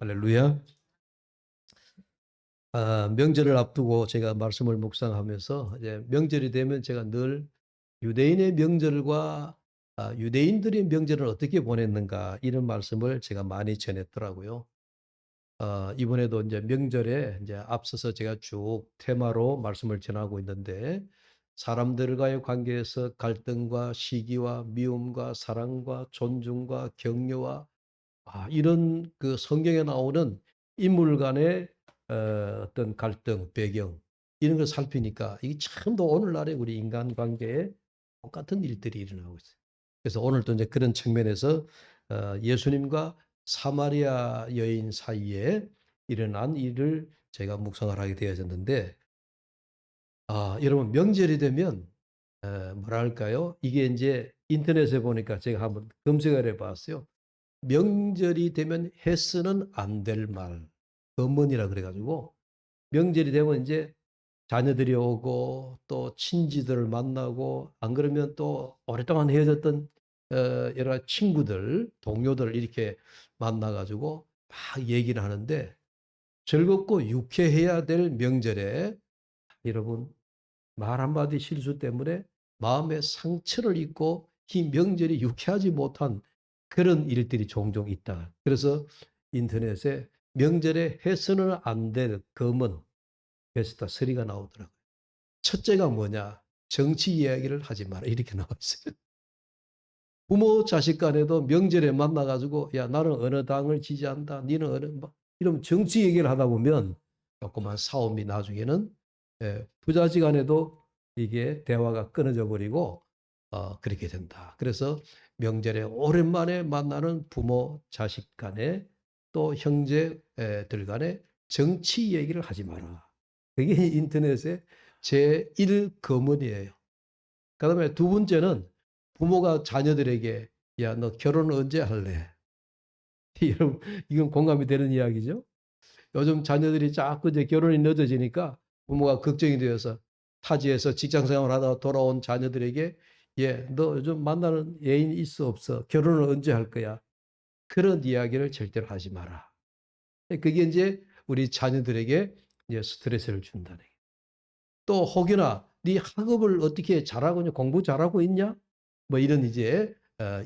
할렐루야. 명절을 앞두고 제가 말씀을 묵상하면서 이제 명절이 되면 제가 늘 유대인의 명절과 유대인들의 명절을 어떻게 보냈는가 이런 말씀을 제가 많이 전했더라고요. 이번에도 이제 명절에 이제 앞서서 제가 쭉 테마로 말씀을 전하고 있는데 사람들과의 관계에서 갈등과 시기와 미움과 사랑과 존중과 격려와 이런 그 성경에 나오는 인물 간의 어떤 갈등, 배경 이런 걸 살피니까 이게 참 더 오늘날의 우리 인간관계에 똑같은 일들이 일어나고 있어요. 그래서 오늘도 이제 그런 측면에서 예수님과 사마리아 여인 사이에 일어난 일을 제가 묵상을 하게 되어졌는데 여러분 명절이 되면 뭐랄까요? 이게 이제 인터넷에 보니까 제가 한번 검색을 해봤어요. 명절이 되면 해서는 안 될 말, 검언이라 그래가지고 명절이 되면 이제 자녀들이 오고 또 친지들을 만나고 안 그러면 또 오랫동안 헤어졌던 여러 가지 친구들, 동료들 이렇게 만나가지고 막 얘기를 하는데 즐겁고 유쾌해야 될 명절에 여러분 말 한마디 실수 때문에 마음에 상처를 입고 이 명절이 유쾌하지 못한 그런 일들이 종종 있다. 그래서 인터넷에 명절에 해서는 안 될 검은 베스트 3가 나오더라고요. 첫째가 뭐냐? 정치 이야기를 하지 마라. 이렇게 나와 있어요. 부모 자식 간에도 명절에 만나가지고 야 나는 어느 당을 지지한다. 너는 어느 뭐 이러면 정치 얘기를 하다 보면 조그만 싸움이 나중에는 부자지간에도 이게 대화가 끊어져 버리고 그렇게 된다. 그래서 명절에 오랜만에 만나는 부모 자식 간에 또 형제들 간에 정치 얘기를 하지 마라. 그게 인터넷의 제1 검언이에요. 그다음에 두 번째는 부모가 자녀들에게 야, 너 결혼 언제 할래? 여러분, 이건 공감이 되는 이야기죠. 요즘 자녀들이 자꾸 이제 결혼이 늦어지니까 부모가 걱정이 되어서 타지에서 직장 생활을 하다가 돌아온 자녀들에게 예, 너 요즘 만나는 애인 있어 없어? 결혼을 언제 할 거야? 그런 이야기를 절대로 하지 마라. 그게 이제 우리 자녀들에게 이제 스트레스를 준다는 얘기예요. 또 혹여나 네 학업을 어떻게 잘하고 있냐, 공부 잘하고 있냐? 뭐 이런 이제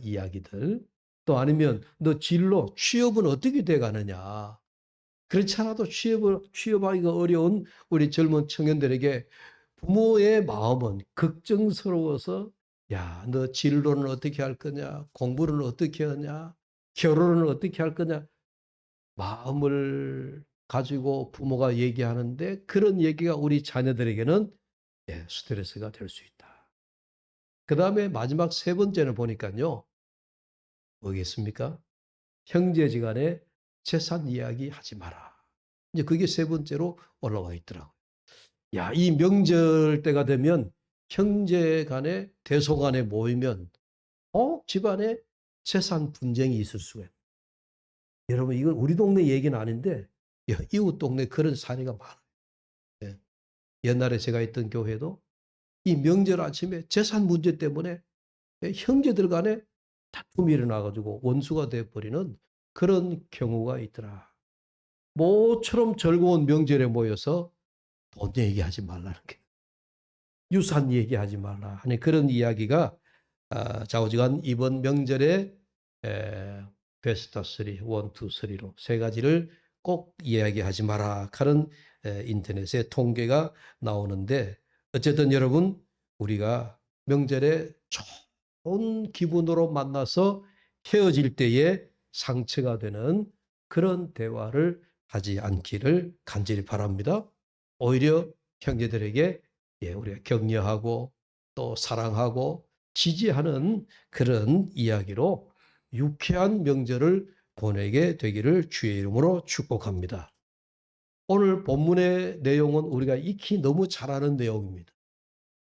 이야기들. 또 아니면 너 진로, 취업은 어떻게 돼 가느냐? 그렇지 않아도 취업하기가 어려운 우리 젊은 청년들에게 부모의 마음은 걱정스러워서 야, 너 진로는 어떻게 할 거냐? 공부는 어떻게 하냐? 결혼은 어떻게 할 거냐? 마음을 가지고 부모가 얘기하는데 그런 얘기가 우리 자녀들에게는 스트레스가 될 수 있다. 그 다음에 마지막 세 번째는 보니까요. 뭐겠습니까? 형제지간에 재산 이야기 하지 마라. 이제 그게 세 번째로 올라와 있더라고요. 야, 이 명절 때가 되면 형제 간에 대소간에 모이면 집안에 재산 분쟁이 있을 수가 있어요. 여러분 이건 우리 동네 얘기는 아닌데 이웃 동네 그런 사례가 많아요. 예. 옛날에 제가 있던 교회도 이 명절 아침에 재산 문제 때문에 형제들 간에 다툼이 일어나가지고 원수가 돼버리는 그런 경우가 있더라. 모처럼 즐거운 명절에 모여서 돈 얘기하지 말라는 게. 유산 얘기하지 말라 하는 그런 이야기가 좌우지간 이번 명절에 베스트 3, 1, 2, 3로 세 가지를 꼭 이야기하지 마라 하는 인터넷에 통계가 나오는데 어쨌든 여러분 우리가 명절에 좋은 기분으로 만나서 헤어질 때에 상처가 되는 그런 대화를 하지 않기를 간절히 바랍니다. 오히려 형제들에게 우리가 격려하고 또 사랑하고 지지하는 그런 이야기로 유쾌한 명절을 보내게 되기를 주의 이름으로 축복합니다. 오늘 본문의 내용은 우리가 익히 너무 잘 아는 내용입니다.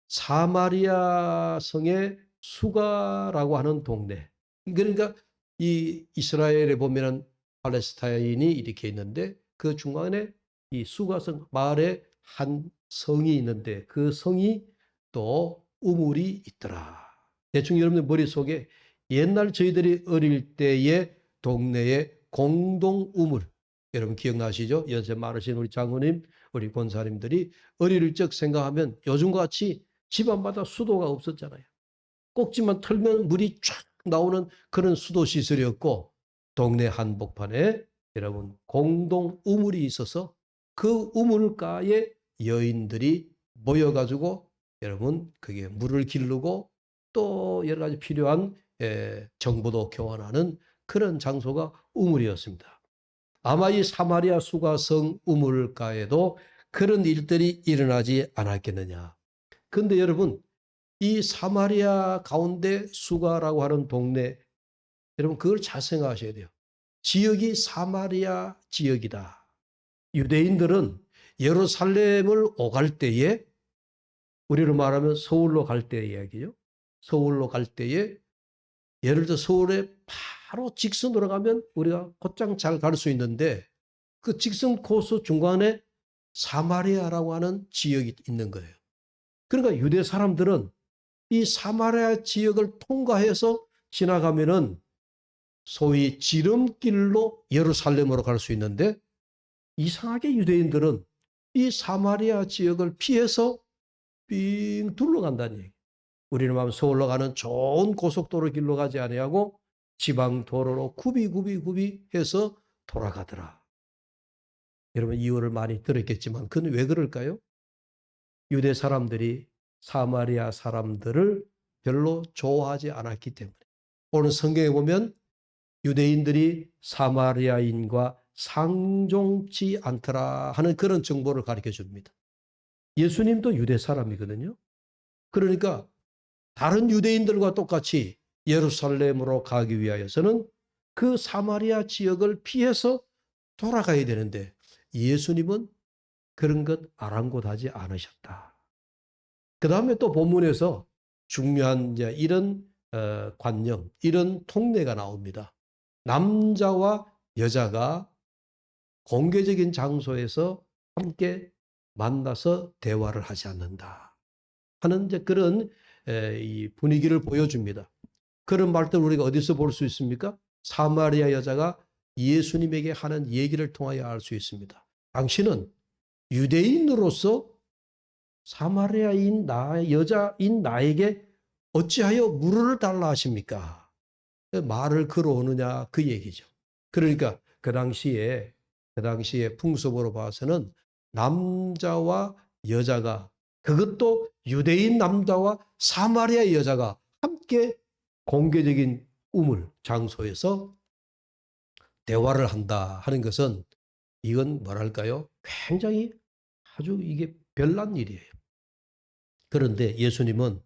사마리아 성의 수가라고 하는 동네. 그러니까 이 이스라엘에 보면은 팔레스타인이 이렇게 있는데 그 중간에 이 수가성 마을에 한 성이 있는데 그 성이 또 우물이 있더라. 대충 여러분들 머릿속에 옛날 저희들이 어릴 때의 동네의 공동 우물, 여러분 기억나시죠? 연세 많으신 우리 장로님, 우리 권사님들이 어릴 적 생각하면 요즘과 같이 집안마다 수도가 없었잖아요. 꼭지만 털면 물이 쫙 나오는 그런 수도 시설이었고, 동네 한복판에 여러분 공동 우물이 있어서 그 우물가에 여인들이 모여가지고 여러분 그게 물을 기르고 또 여러 가지 필요한 정보도 교환하는 그런 장소가 우물이었습니다. 아마 이 사마리아 수가성 우물가에도 그런 일들이 일어나지 않았겠느냐. 그런데 여러분, 이 사마리아 가운데 수가라고 하는 동네, 여러분 그걸 잘 생각하셔야 돼요. 지역이 사마리아 지역이다. 유대인들은 예루살렘을 오갈 때에, 우리로 말하면 서울로 갈 때 이야기죠. 서울로 갈 때에 예를 들어 서울에 바로 직선으로 가면 우리가 곧장 잘 갈 수 있는데, 그 직선 코스 중간에 사마리아라고 하는 지역이 있는 거예요. 그러니까 유대 사람들은 이 사마리아 지역을 통과해서 지나가면은 소위 지름길로 예루살렘으로 갈 수 있는데, 이상하게 유대인들은 이 사마리아 지역을 피해서 삥 둘러간다는 얘기. 우리는 말하면 서울로 가는 좋은 고속도로 길로 가지 아니하고 지방 도로로 굽이 해서 돌아가더라. 여러분 이유를 많이 들었겠지만 그건 왜 그럴까요? 유대 사람들이 사마리아 사람들을 별로 좋아하지 않았기 때문에. 오늘 성경에 보면 유대인들이 사마리아인과 상종치 않더라 하는 그런 정보를 가르쳐 줍니다. 예수님도 유대 사람이거든요. 그러니까 다른 유대인들과 똑같이 예루살렘으로 가기 위하여서는 그 사마리아 지역을 피해서 돌아가야 되는데, 예수님은 그런 것 아랑곳하지 않으셨다. 그 다음에 또 본문에서 중요한 이런 관념, 이런 통례가 나옵니다. 남자와 여자가 공개적인 장소에서 함께 만나서 대화를 하지 않는다 하는 그런 이 분위기를 보여줍니다. 그런 말들 우리가 어디서 볼 수 있습니까? 사마리아 여자가 예수님에게 하는 얘기를 통하여 알 수 있습니다. 당신은 유대인으로서 사마리아인 여자인 나에게 어찌하여 물을 달라 하십니까? 말을 걸어오느냐 그 얘기죠. 그러니까 그 당시에 풍습으로 봐서는 남자와 여자가, 그것도 유대인 남자와 사마리아 여자가 함께 공개적인 우물 장소에서 대화를 한다 하는 것은, 이건 뭐랄까요? 굉장히 아주 이게 별난 일이에요. 그런데 예수님은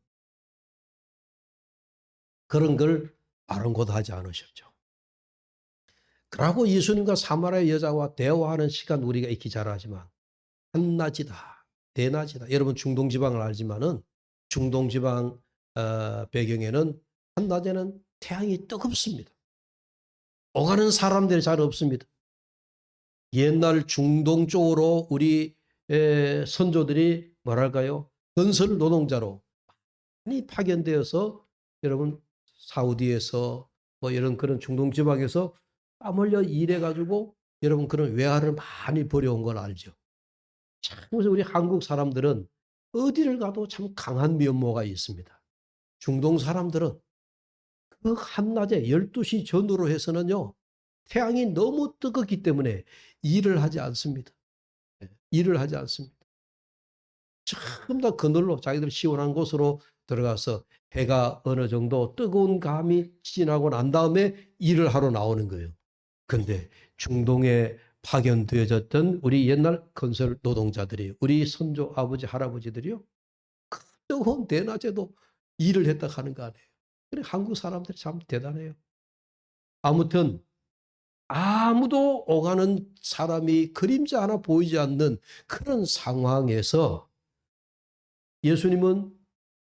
그런 걸 아랑곳하지 않으셨죠. 그러고 예수님과 사마리아 여자와 대화하는 시간 우리가 익히 잘 알지만 한낮이다, 대낮이다. 여러분 중동지방을 알지만은 중동지방 배경에는 한낮에는 태양이 뜨겁습니다. 오가는 사람들이 잘 없습니다. 옛날 중동 쪽으로 우리 선조들이 뭐랄까요? 건설 노동자로 많이 파견되어서 여러분 사우디에서 뭐 이런 그런 중동 지방에서 땀 흘려 일해가지고 여러분 그런 외화를 많이 벌여온 걸 알죠. 참 그래서 우리 한국 사람들은 어디를 가도 참 강한 면모가 있습니다. 중동 사람들은 그 한낮에 12시 전후로 해서는요, 태양이 너무 뜨겁기 때문에 일을 하지 않습니다. 일을 하지 않습니다. 전부 다 그늘로 자기들 시원한 곳으로 들어가서 해가 어느 정도 뜨거운 감이 지나고 난 다음에 일을 하러 나오는 거예요. 근데 중동에 파견되어졌던 우리 옛날 건설 노동자들이, 우리 선조 아버지 할아버지들이요, 그 뜨거운 대낮에도 일을 했다 하는 거 아니에요. 그래 한국 사람들이 참 대단해요. 아무튼 아무도 오가는 사람이 그림자 하나 보이지 않는 그런 상황에서 예수님은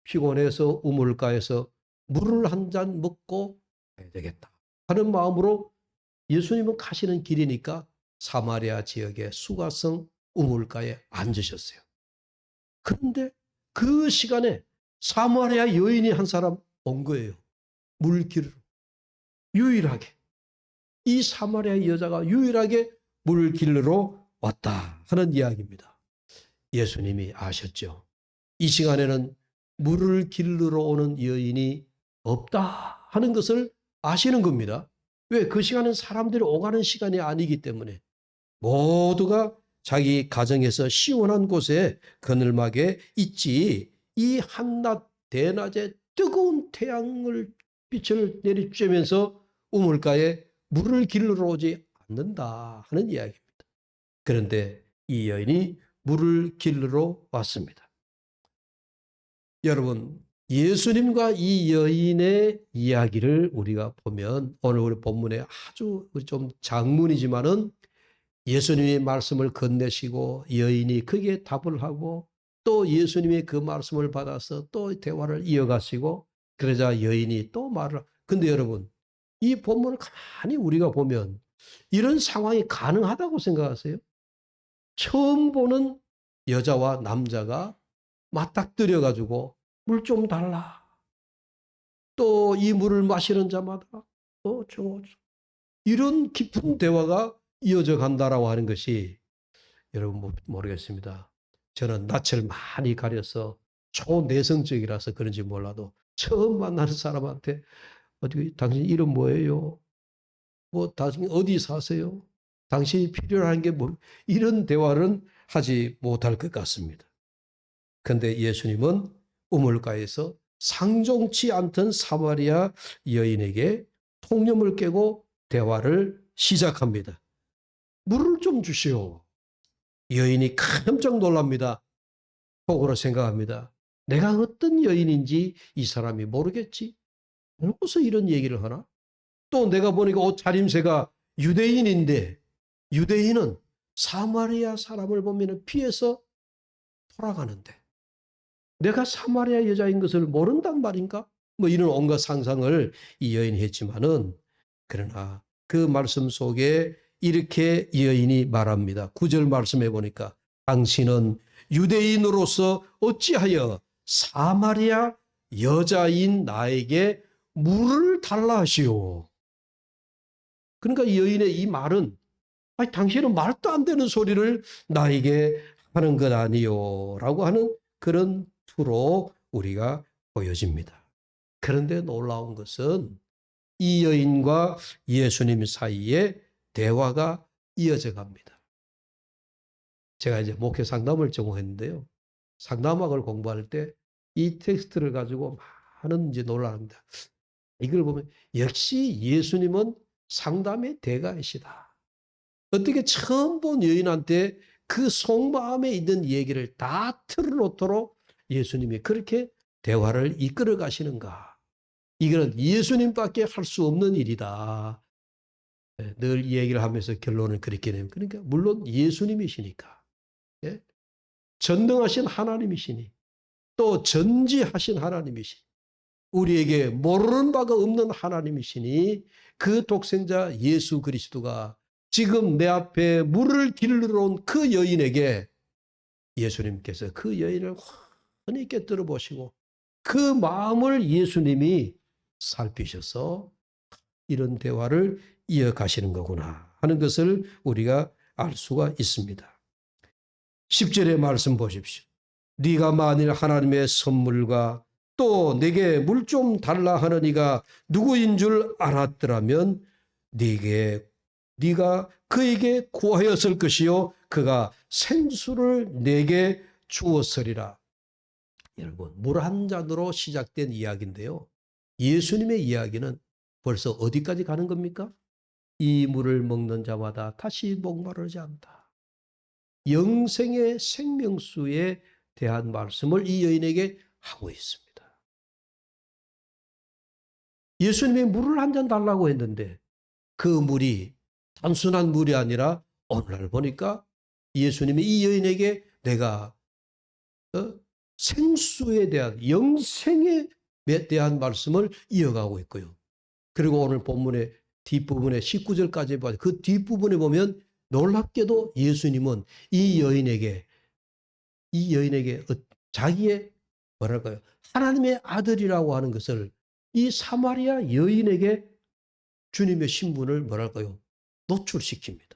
피곤해서 우물가에서 물을 한 잔 먹고 가야 되겠다 하는 마음으로 예수님은 가시는 길이니까 사마리아 지역의 수가성 우물가에 앉으셨어요. 그런데 그 시간에 사마리아 여인이 한 사람 온 거예요. 물 기르러. 유일하게. 이 사마리아 여자가 유일하게 물 길르러 왔다 하는 이야기입니다. 예수님이 아셨죠. 이 시간에는 물을 길르러 오는 여인이 없다 하는 것을 아시는 겁니다. 왜? 그 시간은 사람들이 오가는 시간이 아니기 때문에 모두가 자기 가정에서 시원한 곳에 그늘막에 있지, 이 한낮 대낮에 뜨거운 태양을 빛을 내리쬐면서 우물가에 물을 길르러 오지 않는다 하는 이야기입니다. 그런데 이 여인이 물을 길르러 왔습니다. 여러분, 예수님과 이 여인의 이야기를 우리가 보면 오늘 우리 본문에 아주 좀 장문이지만은 예수님의 말씀을 건네시고 여인이 거기에 답을 하고 또 예수님의 그 말씀을 받아서 또 대화를 이어가시고 그러자 여인이 또 말을. 근데 여러분, 이 본문을 가만히 우리가 보면 이런 상황이 가능하다고 생각하세요? 처음 보는 여자와 남자가 맞닥뜨려 가지고 물 좀 달라. 또 이 물을 마시는 자마다 이런 깊은 대화가 이어져 간다라고 하는 것이 여러분 모르겠습니다. 저는 낯을 많이 가려서 초내성적이라서 그런지 몰라도 처음 만나는 사람한테 어떻게 당신 이름 뭐예요? 뭐 당신 어디 사세요? 당신이 필요한 게 뭐, 이런 대화는 하지 못할 것 같습니다. 그런데 예수님은 우물가에서 상종치 않던 사마리아 여인에게 통념을 깨고 대화를 시작합니다. 물을 좀 주시오. 여인이 깜짝 놀랍니다. 속으로 생각합니다. 내가 어떤 여인인지 이 사람이 모르겠지? 무슨 이런 얘기를 하나? 또 내가 보니까 옷 차림새가 유대인인데 유대인은 사마리아 사람을 보면 피해서 돌아가는데 내가 사마리아 여자인 것을 모른단 말인가? 뭐 이런 온갖 상상을 이 여인이 했지만은 그러나 그 말씀 속에 이렇게 여인이 말합니다. 9절 말씀해 보니까 당신은 유대인으로서 어찌하여 사마리아 여자인 나에게 물을 달라 하시오. 그러니까 여인의 이 말은 아니, 당신은 말도 안 되는 소리를 나에게 하는 것 아니요 라고 하는 그런 투로 우리가 보여집니다. 그런데 놀라운 것은 이 여인과 예수님 사이에 대화가 이어져 갑니다. 제가 이제 목회 상담을 전공했는데요. 상담학을 공부할 때 이 텍스트를 가지고 많은 이제 놀랍니다. 이걸 보면 역시 예수님은 상담의 대가이시다. 어떻게 처음 본 여인한테 그 속마음에 있는 얘기를 다 털어놓도록 예수님이 그렇게 대화를 이끌어 가시는가. 이거는 예수님밖에 할 수 없는 일이다. 늘 이 얘기를 하면서 결론을 그렇게 내면 그러니까 물론 예수님이시니까. 예? 전능하신 하나님이시니 또 전지하신 하나님이시니 우리에게 모르는 바가 없는 하나님이시니 그 독생자 예수 그리스도가 지금 내 앞에 물을 길르러 온 그 여인에게 예수님께서 그 여인을 환히 꿰뚫어 보시고 그 마음을 예수님이 살피셔서 이런 대화를 이어가시는 거구나 하는 것을 우리가 알 수가 있습니다. 10절의 말씀 보십시오. 네가 만일 하나님의 선물과 또 내게 물 좀 달라 하는 이가 누구인 줄 알았더라면 네가 그에게 구하였을 것이요 그가 생수를 내게 주었으리라. 여러분, 물 한 잔으로 시작된 이야기인데요. 예수님의 이야기는 벌써 어디까지 가는 겁니까? 이 물을 먹는 자마다 다시 목마르지 않다. 영생의 생명수에 대한 말씀을 이 여인에게 하고 있습니다. 예수님이 물을 한 잔 달라고 했는데 그 물이 단순한 물이 아니라 오늘날 보니까 예수님이 이 여인에게 내가 생수에 대한 영생에 대한 말씀을 이어가고 있고요. 그리고 오늘 본문의 뒷부분에 19절까지 봐요. 그 뒷부분에 보면 놀랍게도 예수님은 이 여인에게 자기의 뭐랄까요? 하나님의 아들이라고 하는 것을 이 사마리아 여인에게 주님의 신분을 뭐랄까요? 노출시킵니다.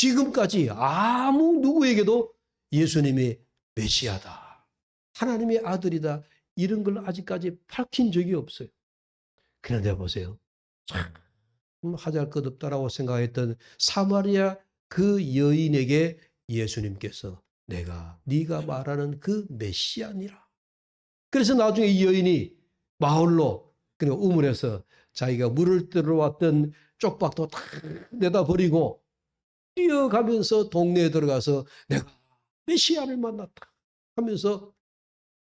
지금까지 아무 누구에게도 예수님이 메시아다, 하나님의 아들이다, 이런 걸 아직까지 밝힌 적이 없어요. 그런데 보세요. 참 하잘 것 없다라고 생각했던 사마리아 그 여인에게 예수님께서 네가 말하는 그 메시아니라. 그래서 나중에 이 여인이 마을로, 그러니까 우물에서 자기가 물을 들어왔던 쪽박도 다 내다 버리고 뛰어가면서 동네에 들어가서 내가 메시아를 만났다 하면서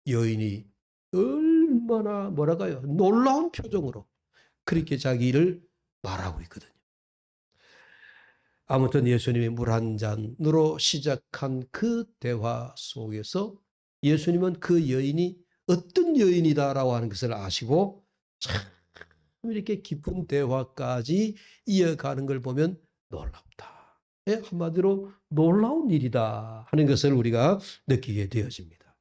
여인이 얼마나 뭐랄까요, 놀라운 표정으로 그렇게 자기를 말하고 있거든요. 아무튼 예수님이 물 한 잔으로 시작한 그 대화 속에서 예수님은 그 여인이 어떤 여인이다라고 하는 것을 아시고 참 이렇게 깊은 대화까지 이어가는 걸 보면 놀랍다. 한마디로 놀라운 일이다 하는 것을 우리가 느끼게 되어집니다.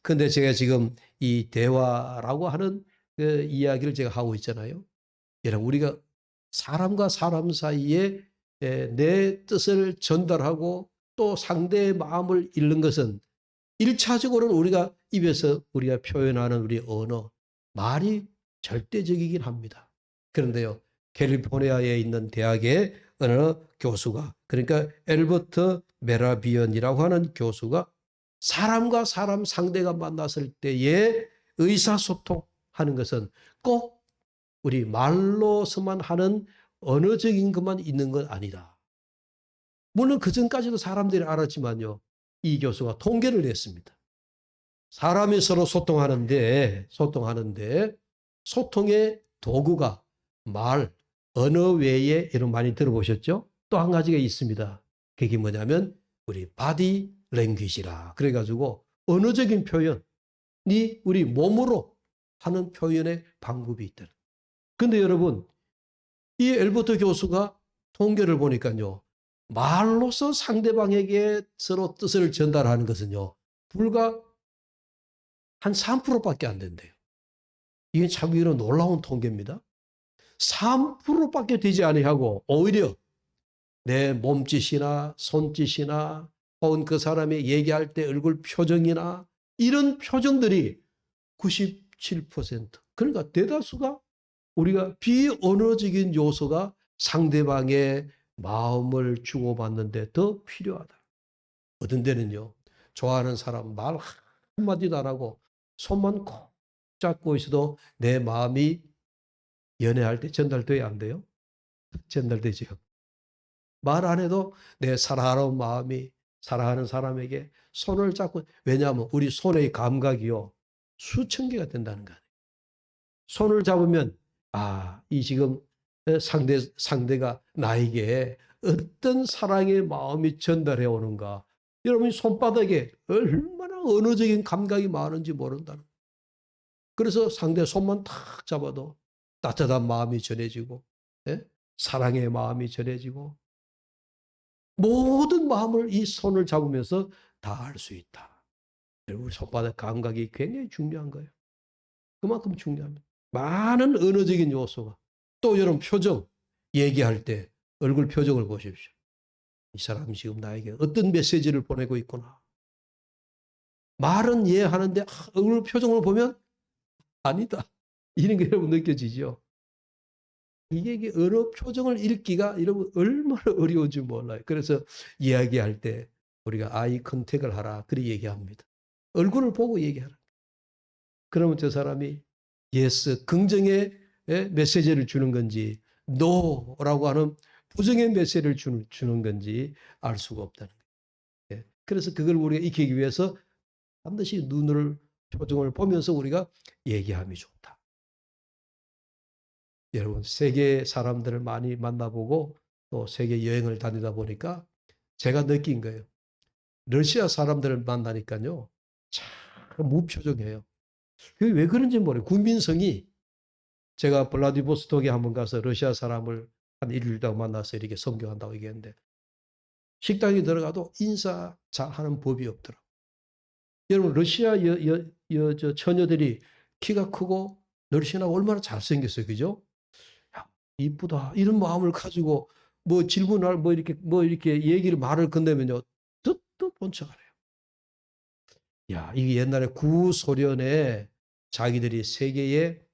그런데 제가 지금 이 대화라고 하는 그 이야기를 제가 하고 있잖아요. 여러분, 우리가 사람과 사람 사이에 내 뜻을 전달하고 또 상대의 마음을 읽는 것은 1차적으로는 우리가 입에서 우리가 표현하는 우리 언어, 말이 절대적이긴 합니다. 그런데요, 캘리포니아에 있는 대학의 어느 교수가, 그러니까 엘버트 메라비언이라고 하는 교수가 사람과 사람 상대가 만났을 때에 의사소통하는 것은 꼭 우리 말로서만 하는 언어적인 것만 있는 건 아니다. 물론 그전까지도 사람들이 알았지만요, 이 교수가 통계를 냈습니다. 사람이 서로 소통하는데 소통의 도구가 말, 언어 외에 이런 많이 들어보셨죠? 또 한 가지가 있습니다. 그게 뭐냐면 우리 바디 랭귀지라. 그래가지고 언어적인 표현이 우리 몸으로 하는 표현의 방법이 있다. 근데 여러분, 이 엘버트 교수가 통계를 보니까요, 말로서 상대방에게 서로 뜻을 전달하는 것은요, 불과 한 3%밖에 안 된대요. 이게 참 이런 놀라운 통계입니다. 3%밖에 되지 아니하고 오히려 내 몸짓이나 손짓이나 혹은 그 사람이 얘기할 때 얼굴 표정이나 이런 표정들이 97%. 그러니까 대다수가 우리가 비언어적인 요소가 상대방의 마음을 주고받는데 더 필요하다. 어떤 데는요, 좋아하는 사람 말 한마디도 안 하고 손만 콕 잡고 있어도 내 마음이 연애할 때 전달돼야 안 돼요? 전달되죠. 말 안 해도 내 사랑하는 마음이 사랑하는 사람에게 손을 잡고, 왜냐하면 우리 손의 감각이요, 수천 개가 된다는 거예요. 손을 잡으면 이 지금 상대가 나에게 어떤 사랑의 마음이 전달해 오는가. 여러분이 손바닥에 얼마나 언어적인 감각이 많은지 모른다는 거예요. 그래서 상대 손만 탁 잡아도 따뜻한 마음이 전해지고, 사랑의 마음이 전해지고, 모든 마음을 이 손을 잡으면서 다 알 수 있다. 우리 손바닥 감각이 굉장히 중요한 거예요. 그만큼 중요합니다. 많은 언어적인 요소가. 또 여러분, 표정, 얘기할 때 얼굴 표정을 보십시오. 이 사람이 지금 나에게 어떤 메시지를 보내고 있구나. 말은 이해하는데 얼굴 표정을 보면 아니다, 이런 게 여러분 느껴지죠? 이게 언어 표정을 읽기가 여러분 얼마나 어려운지 몰라요. 그래서 이야기할 때 우리가 아이 컨택을 하라, 그렇게 얘기합니다. 얼굴을 보고 얘기하라. 그러면 저 사람이 yes, 긍정의 메시지를 주는 건지 no라고 하는 부정의 메시지를 주는 건지 알 수가 없다는 거예요. 그래서 그걸 우리가 익히기 위해서 반드시 눈을, 표정을 보면서 우리가 얘기함이 좋다. 여러분, 세계 사람들을 많이 만나보고 또 세계 여행을 다니다 보니까 제가 느낀 거예요. 러시아 사람들을 만나니까요, 참 무표정해요. 그게 왜 그런지 모르겠어요. 국민성이, 제가 블라디보스톡에 한번 가서 러시아 사람을 한 일주일 동안 만나서 이렇게 섬교한다고 얘기했는데, 식당에 들어가도 인사 잘하는 법이 없더라고요. 여러분, 러시아 처녀들이 키가 크고 늘씬하고 얼마나 잘생겼어요. 그죠? 야, 이쁘다, 이런 마음을 가지고 뭐 질문할 뭐 이렇게 얘기를 말을 건네면요. 듣도 본 척 안 해요. 야, 이게 옛날에 구소련에 자기들이 세계의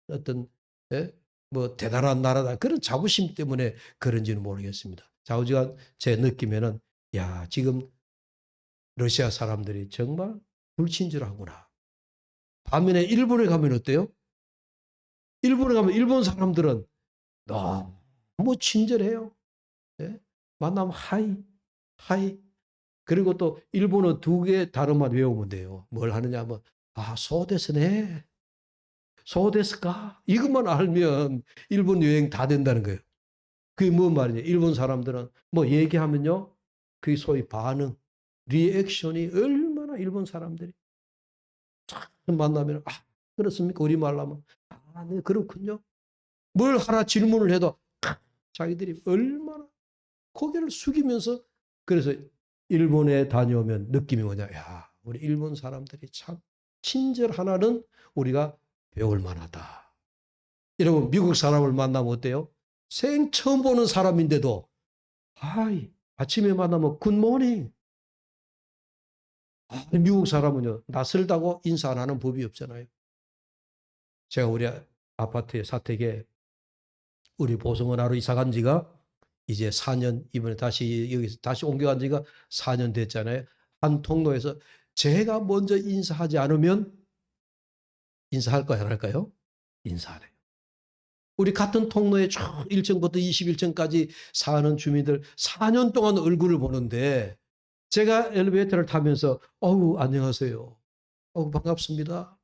어떤 예? 뭐 대단한 나라다 그런 자부심 때문에 그런지는 모르겠습니다. 좌우지간 제 느낌에는 야, 지금 러시아 사람들이 정말 불친절하구나. 반면에 일본에 가면 어때요? 일본에 가면 일본 사람들은 너무 친절해요. 예? 만나면 하이, 하이. 그리고 또 일본어 두 개 단어만 외우면 돼요. 뭘 하느냐 하면 소데스네. 소데스까? 이것만 알면 일본 여행 다 된다는 거예요. 그게 뭔 말이냐? 일본 사람들은 뭐 얘기하면요. 그게 소위 반응, 리액션이 얼마나 일본 사람들이 만나면 그렇습니까? 우리말로 하면 네, 그렇군요. 뭘 하나 질문을 해도 자기들이 얼마나 고개를 숙이면서 그래서 일본에 다녀오면 느낌이 뭐냐? 야, 우리 일본 사람들이 참 친절하나는 우리가 배울 만하다. 여러분 미국 사람을 만나면 어때요? 생 처음 보는 사람인데도 하이 아침에 만나면 굿모닝. 미국 사람은요 낯설다고 인사 안 하는 법이 없잖아요. 제가 우리 아파트에 사택에 우리 보성원하러 이사 간 지가 이제 4년 이번에 다시 여기서 다시 옮겨간 지가 4년 됐잖아요. 한 통로에서 제가 먼저 인사하지 않으면 인사할까요 안 할까요? 인사하래요. 우리 같은 통로에 쭉 1층부터 21층까지 사는 주민들 4년 동안 얼굴을 보는데 제가 엘리베이터를 타면서 어우 안녕하세요. 어우 반갑습니다.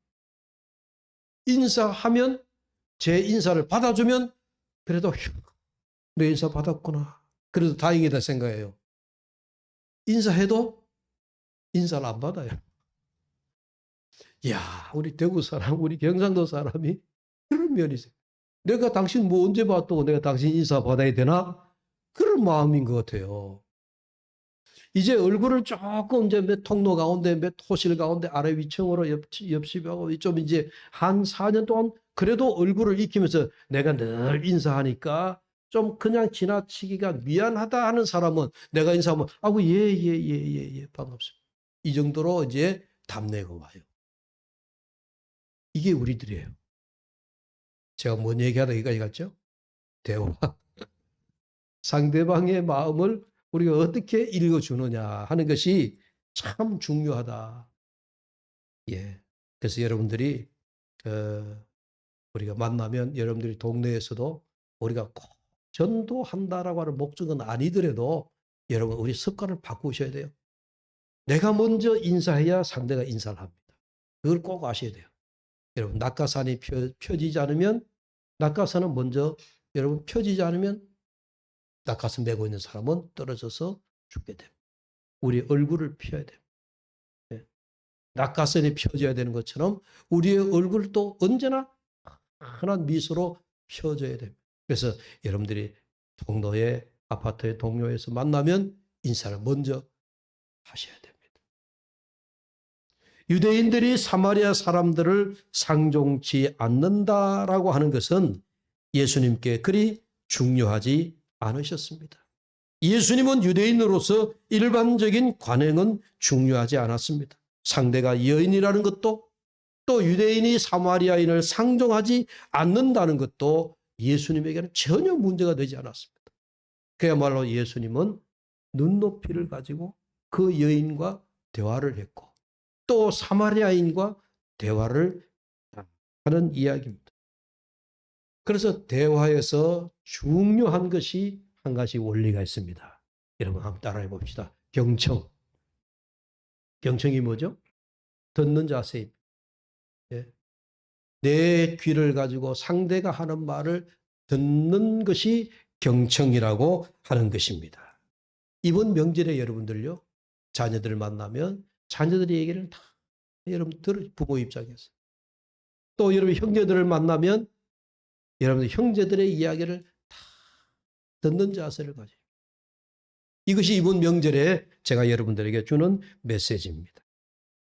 인사하면 제 인사를 받아주면 그래도 휴, 내 인사 받았구나. 그래도 다행이다 생각해요. 인사해도 인사를 안 받아요. 야, 우리 대구 사람, 우리 경상도 사람이 그런 면이 있어요. 내가 당신 뭐 언제 봤다고 내가 당신 인사 받아야 되나? 그런 마음인 것 같아요. 이제 얼굴을 조금 이제 몇 통로 가운데, 몇 호실 가운데 아래 위층으로 옆집하고 좀 이제 한 4년 동안 그래도 얼굴을 익히면서 내가 늘 인사하니까 좀 그냥 지나치기가 미안하다 하는 사람은 내가 인사하면 아구 예, 반갑습니다. 이 정도로 이제 답내고 와요. 이게 우리들이에요. 제가 뭔 얘기하다 여기까지 갔죠? 대화. 상대방의 마음을 우리가 어떻게 읽어주느냐 하는 것이 참 중요하다. 예. 그래서 여러분들이 우리가 만나면 여러분들이 동네에서도 우리가 꼭 전도한다라고 하는 목적은 아니더라도 여러분 우리 습관을 바꾸셔야 돼요. 내가 먼저 인사해야 상대가 인사를 합니다. 그걸 꼭 아셔야 돼요. 여러분 낙하산이 펴지지 않으면 낙하산은 먼저 여러분 펴지지 않으면 낙하산 메고 있는 사람은 떨어져서 죽게 됩니다. 우리 얼굴을 펴야 돼요. 예. 낙하산이 펴져야 되는 것처럼 우리의 얼굴도 언제나 환한 미소로 펴져야 됩니다. 그래서 여러분들이 동로에 아파트의 동료에서 만나면 인사를 먼저 하셔야 됩니다. 유대인들이 사마리아 사람들을 상종치 않는다라고 하는 것은 예수님께 그리 중요하지 않으셨습니다. 예수님은 유대인으로서 일반적인 관행은 중요하지 않았습니다. 상대가 여인이라는 것도 또 유대인이 사마리아인을 상종하지 않는다는 것도 예수님에게는 전혀 문제가 되지 않았습니다. 그야말로 예수님은 눈높이를 가지고 그 여인과 대화를 했고 또 사마리아인과 대화를 하는 이야기입니다. 그래서 대화에서 중요한 것이 한 가지 원리가 있습니다. 여러분 한번 따라해 봅시다. 경청. 경청이 뭐죠? 듣는 자세입니다. 예. 내 귀를 가지고 상대가 하는 말을 듣는 것이 경청이라고 하는 것입니다. 이번 명절에 여러분들요, 자녀들 만나면 자녀들의 얘기를 다 여러분 들으 부모 입장에서 또 여러분 형제들을 만나면 여러분들 형제들의 이야기를 다 듣는 자세를 가져요. 이것이 이번 명절에 제가 여러분들에게 주는 메시지입니다.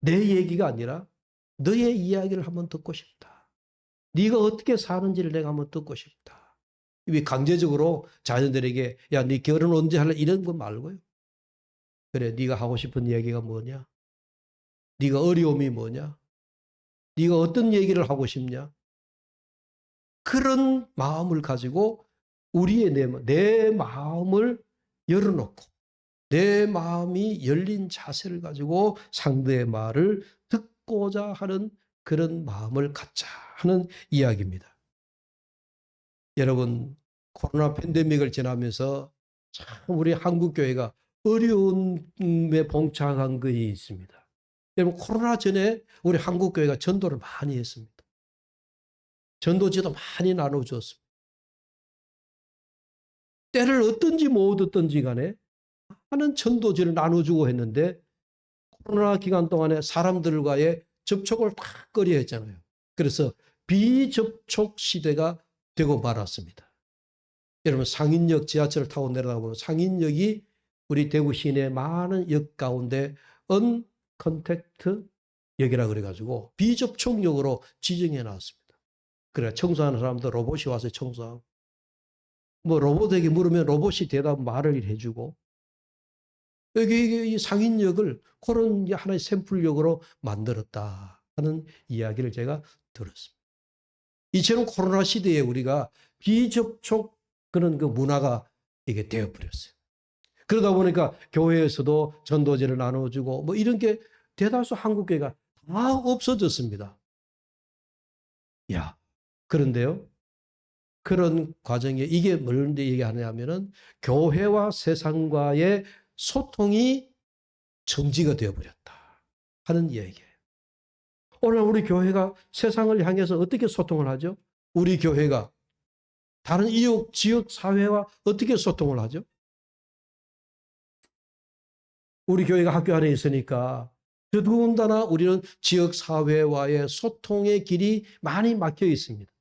내 얘기가 아니라 너의 이야기를 한번 듣고 싶다. 네가 어떻게 사는지를 내가 한번 듣고 싶다. 강제적으로 자녀들에게 야, 네 결혼 언제 할래? 이런 거 말고요. 그래, 네가 하고 싶은 얘기가 뭐냐? 네가 어려움이 뭐냐? 네가 어떤 얘기를 하고 싶냐? 그런 마음을 가지고 우리의 내 마음을 열어놓고 내 마음이 열린 자세를 가지고 상대의 말을 듣고자 하는 그런 마음을 갖자 하는 이야기입니다. 여러분, 코로나 팬데믹을 지나면서 참 우리 한국교회가 어려움에 봉착한 것이 있습니다. 여러분, 코로나 전에 우리 한국교회가 전도를 많이 했습니다. 전도지도 많이 나눠주었습니다. 때를 얻든지 못 얻든지 간에 하는 전도지를 나눠주고 했는데 코로나 기간 동안에 사람들과의 접촉을 다 꺼려 했잖아요. 그래서 비접촉 시대가 되고 말았습니다. 여러분, 상인역 지하철을 타고 내려다 보면 상인역이 우리 대구 시내 많은 역 가운데 언컨택트 역이라 그래가지고 비접촉역으로 지정해 놨습니다. 그래 청소하는 사람도 로봇이 와서 청소하고 뭐 로봇에게 물으면 로봇이 대답 말을 해주고 여기 이 상인역을 그런 하나의 샘플역으로 만들었다 하는 이야기를 제가 들었습니다. 이처럼 코로나 시대에 우리가 비접촉 그런 그 문화가 이게 되어버렸어요. 그러다 보니까 교회에서도 전도제를 나눠주고 뭐 이런 게 대다수 한국교회가 다 없어졌습니다. 야, 그런데요. 그런 과정에 이게 뭘 얘기하냐면은 교회와 세상과의 소통이 정지가 되어버렸다 하는 이야기예요. 오늘 우리 교회가 세상을 향해서 어떻게 소통을 하죠? 우리 교회가 다른 지역 사회와 어떻게 소통을 하죠? 우리 교회가 학교 안에 있으니까 더더군다나 우리는 지역 사회와의 소통의 길이 많이 막혀 있습니다.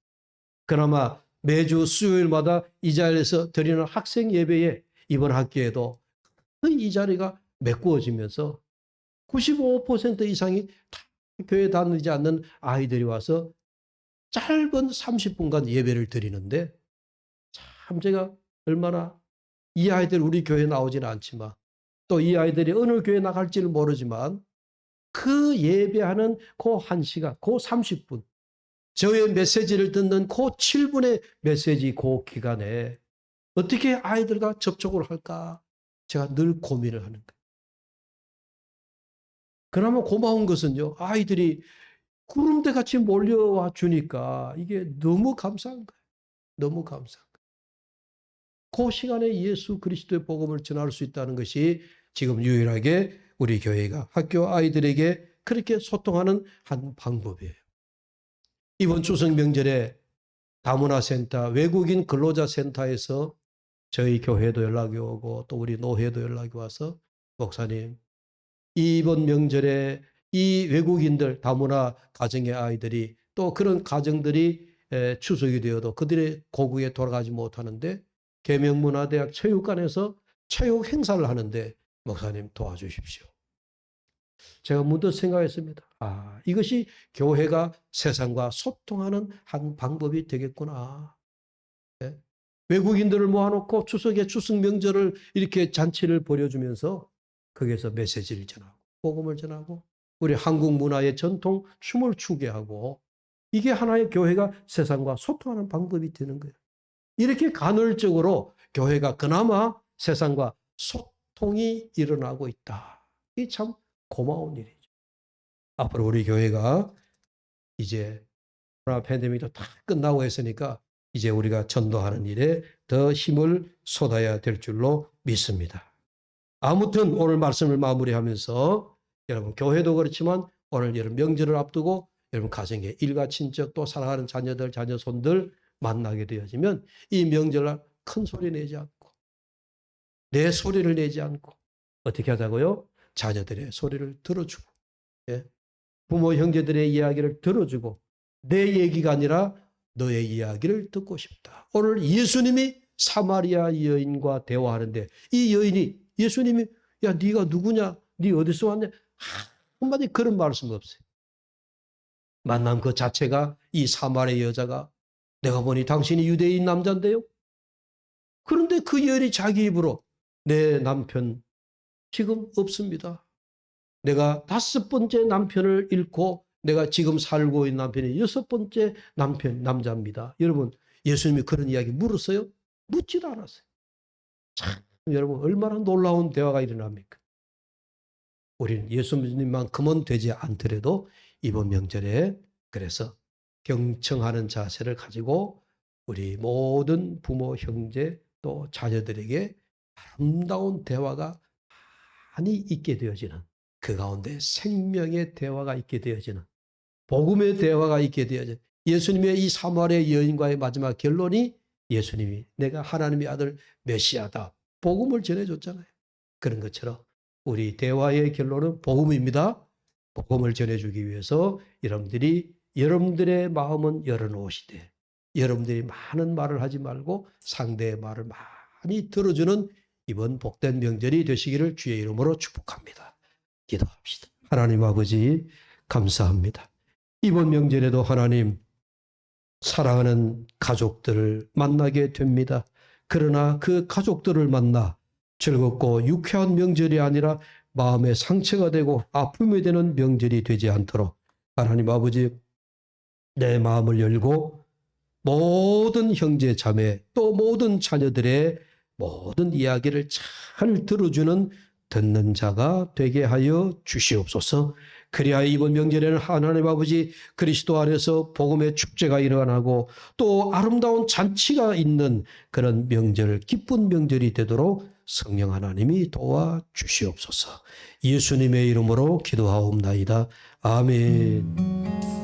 그나마 매주 수요일마다 이 자리에서 드리는 학생 예배에 이번 학기에도 이 자리가 메꾸어지면서 95% 이상이 다 교회 다니지 않는 아이들이 와서 짧은 30분간 예배를 드리는데 참 제가 얼마나 이 아이들 우리 교회에 나오지는 않지만 또 이 아이들이 어느 교회 나갈지는 모르지만 그 예배하는 그 1시간, 그 30분 저의 메시지를 듣는 그 7분의 메시지 그 기간에 어떻게 아이들과 접촉을 할까 제가 늘 고민을 하는 거예요. 그나마 고마운 것은요. 아이들이 구름대 같이 몰려와 주니까 이게 너무 감사한 거예요. 너무 감사한 거예요. 그 시간에 예수 그리스도의 복음을 전할 수 있다는 것이 지금 유일하게 우리 교회가 학교 아이들에게 그렇게 소통하는 한 방법이에요. 이번 추석 명절에 다문화센터, 외국인 근로자 센터에서 저희 교회도 연락이 오고 또 우리 노회도 연락이 와서 목사님, 이번 명절에 이 외국인들 다문화 가정의 아이들이 또 그런 가정들이 추석이 되어도 그들의 고국에 돌아가지 못하는데 계명문화대학 체육관에서 체육 행사를 하는데 목사님 도와주십시오. 제가 문득 생각했습니다. 아, 이것이 교회가 세상과 소통하는 한 방법이 되겠구나. 네? 외국인들을 모아놓고 추석에 추석 명절을 이렇게 잔치를 벌여주면서 거기에서 메시지를 전하고 복음을 전하고 우리 한국 문화의 전통 춤을 추게 하고 이게 하나의 교회가 세상과 소통하는 방법이 되는 거예요. 이렇게 간헐적으로 교회가 그나마 세상과 소통이 일어나고 있다. 이게 참 고마운 일이죠. 앞으로 우리 교회가 이제 코로나 팬데믹도 다 끝나고 했으니까 이제 우리가 전도하는 일에 더 힘을 쏟아야 될 줄로 믿습니다. 아무튼 오늘 말씀을 마무리하면서 여러분 교회도 그렇지만 오늘 여러분 명절을 앞두고 여러분 가정의 일가 친척 또 사랑하는 자녀들 자녀손들 만나게 되어지면 이 명절날 큰 소리 내지 않고 내 소리를 내지 않고 어떻게 하자고요? 자녀들의 소리를 들어주고 예? 부모 형제들의 이야기를 들어주고 내 얘기가 아니라 너의 이야기를 듣고 싶다. 오늘 예수님이 사마리아 여인과 대화하는데 이 여인이 예수님이 야 네가 누구냐? 네 어디서 왔냐? 한마디 그런 말씀 없어요. 만남 그 자체가 이 사마리아 여자가 내가 보니 당신이 유대인 남자인데요. 그런데 그 여인이 자기 입으로 내 남편 지금 없습니다. 내가 5번째 남편을 잃고 내가 지금 살고 있는 남편이 6번째 남자입니다. 여러분, 예수님이 그런 이야기 물었어요? 묻지도 않았어요. 참, 여러분, 얼마나 놀라운 대화가 일어납니까? 우리는 예수님만큼은 되지 않더라도 이번 명절에 그래서 경청하는 자세를 가지고 우리 모든 부모, 형제 또 자녀들에게 아름다운 대화가 많이 있게 되어지는, 그 가운데 생명의 대화가 있게 되어지는, 복음의 대화가 있게 되어지는, 예수님의 이 사마리아 여인과의 마지막 결론이 예수님이 내가 하나님의 아들 메시아다, 복음을 전해줬잖아요. 그런 것처럼 우리 대화의 결론은 복음입니다. 복음을 전해주기 위해서 여러분들의 마음은 열어놓으시되, 여러분들이 많은 말을 하지 말고 상대의 말을 많이 들어주는 이번 복된 명절이 되시기를 주의 이름으로 축복합니다. 기도합시다. 하나님 아버지, 감사합니다. 이번 명절에도 하나님, 사랑하는 가족들을 만나게 됩니다. 그러나 그 가족들을 만나 즐겁고 유쾌한 명절이 아니라 마음의 상처가 되고 아픔이 되는 명절이 되지 않도록 하나님 아버지, 내 마음을 열고 모든 형제 자매 또 모든 자녀들의 모든 이야기를 잘 들어주는 듣는 자가 되게 하여 주시옵소서. 그리하여 이번 명절에는 하나님 아버지, 그리스도 안에서 복음의 축제가 일어나고 또 아름다운 잔치가 있는 그런 명절, 기쁜 명절이 되도록 성령 하나님이 도와 주시옵소서. 예수님의 이름으로 기도하옵나이다. 아멘.